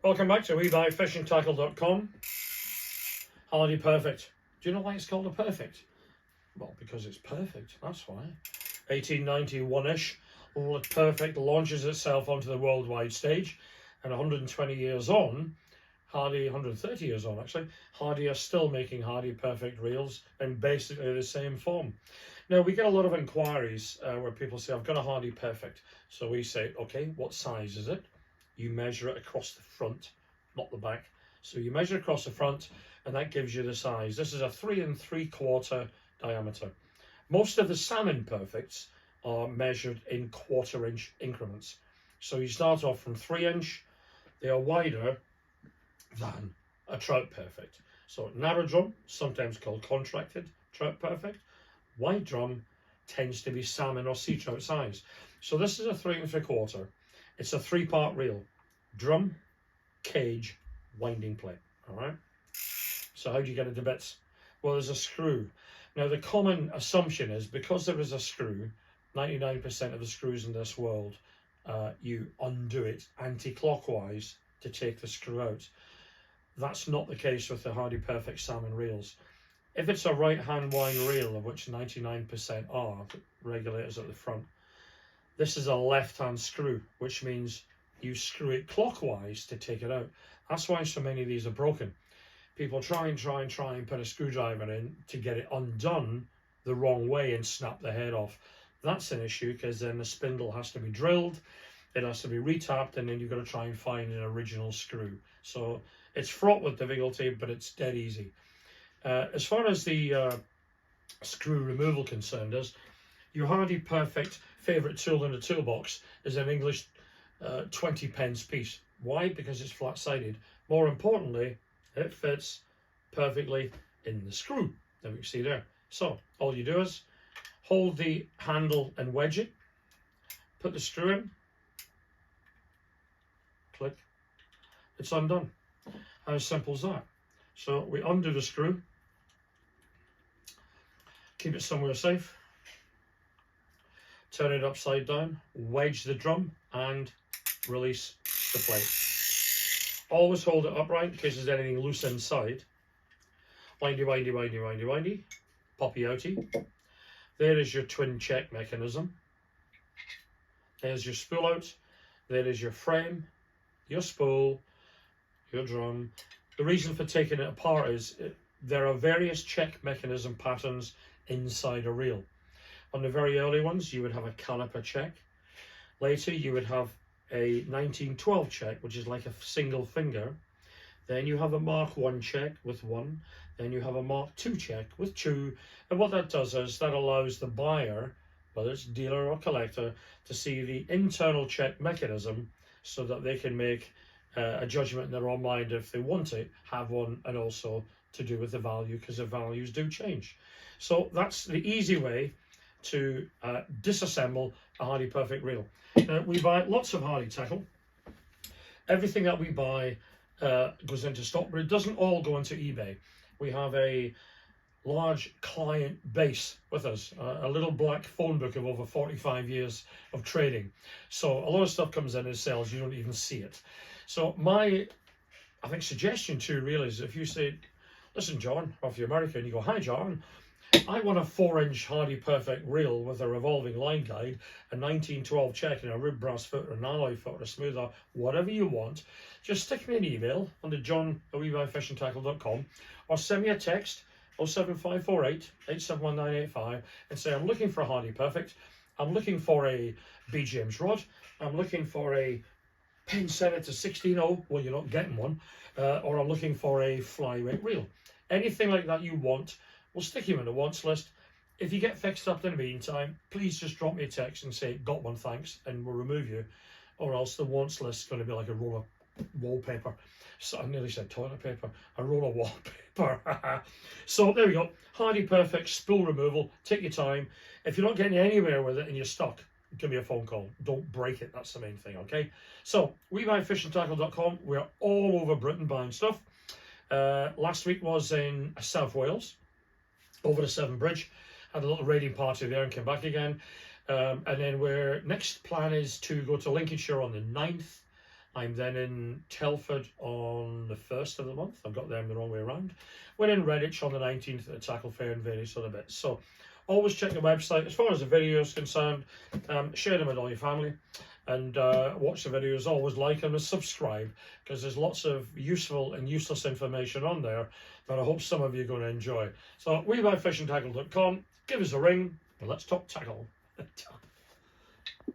Welcome back to WeBuyFishingTackle.com. Hardy Perfect. Do you know why it's called a Perfect? Well, because it's perfect, that's why. 1891-ish, Perfect launches itself onto the worldwide stage, and 120 years on, Hardy, 130 years on actually, Hardy are still making Hardy Perfect reels in basically the same form. Now, we get a lot of inquiries where people say, I've got a Hardy Perfect. So we say, okay, what size is it? You measure it across the front, not the back. So you measure across the front, and that gives you the size. This is a 3 3/4 diameter. Most of the salmon perfects are measured in 1/4 inch increments. So you start off from 3 inch, they are wider than a trout perfect. So narrow drum, sometimes called contracted trout perfect. Wide drum tends to be salmon or sea trout size. So this is a 3 3/4. It's a 3-part reel: drum, cage, winding plate. All right. So how do you get it to bits? Well, there's a screw. Now, the common assumption is because there is a screw, 99% of the screws in this world, you undo it anti-clockwise to take the screw out. That's not the case with the Hardy Perfect salmon reels. If it's a right-hand wind reel, of which 99% are, regulators at the front, this is a left-hand screw, which means you screw it clockwise to take it out. That's why so many of these are broken. People try and put a screwdriver in to get it undone the wrong way and snap the head off. That's an issue, because then the spindle has to be drilled, it has to be retapped, and then you've got to try and find an original screw. So it's fraught with difficulty, but it's dead easy. As far as the screw removal concerned is, your Hardy Perfect favourite tool in the toolbox is an English 20-pence piece. Why? Because it's flat-sided. More importantly, it fits perfectly in the screw that we see there. So all you do is hold the handle and wedge it, put the screw in, click, it's undone. How simple is that? So we undo the screw, keep it somewhere safe, turn it upside down, wedge the drum, and release the plate. Always hold it upright in case there's anything loose inside. Windy, windy, windy, windy, windy. Poppy outy. There is your twin check mechanism. There's your spool out. There is your frame, your spool, your drum. The reason for taking it apart is there are various check mechanism patterns inside a reel. On the very early ones, you would have a caliper check. Later, you would have a 1912 check, which is like a single finger. Then you have a Mark 1 check with 1. Then you have a Mark 2 check with 2. And what that does is that allows the buyer, whether it's dealer or collector, to see the internal check mechanism so that they can make a judgment in their own mind if they want to have one, and also to do with the value, because the values do change. So that's the easy way to disassemble a Hardy Perfect reel. We buy lots of Hardy tackle. Everything that we buy goes into stock, but it doesn't all go into eBay. We have a large client base with us, a little black phone book of over 45 years of trading. So a lot of stuff comes in and sells, you don't even see it. So my, I think, suggestion to you really is, if you say, listen, John, or if you're American, you go, hi, John, I want a 4-inch Hardy Perfect reel with a revolving line guide, a 1912 check, and a rib brass footer, an alloy footer, a smoother, whatever you want. Just stick me an email under john@WeBuyFishingTackle.com, or send me a text 07548 871985 and say, I'm looking for a Hardy Perfect, I'm looking for a B. James rod, I'm looking for a Penn Senator 16-0, well, you're not getting one, or I'm looking for a flyweight reel. Anything like that you want, we'll stick you in the wants list. If you get fixed up in the meantime, please just drop me a text and say, got one, thanks, and we'll remove you. Or else the wants list is going to be like a roll of wallpaper. So I nearly said toilet paper, a roll of wallpaper. So there we go. Hardy Perfect spool removal. Take your time. If you're not getting anywhere with it and you're stuck, give me a phone call. Don't break it. That's the main thing, okay? So, WeBuyFishingTackle.com. We're all over Britain buying stuff. Last week was in South Wales, over the Severn Bridge. Had a little raiding party there and came back again. And then next plan is to go to Lincolnshire on the 9th. I'm then in Telford on the 1st of the month. I've got them the wrong way around. We're in Redditch on the 19th at the Tackle Fair and various other bits. So always check the website. As far as the video is concerned, share them with all your family, and watch the videos. Always like them and subscribe, because there's lots of useful and useless information on there that I hope some of you are going to enjoy. So webuyfishandtackle.com, give us a ring and let's talk tackle.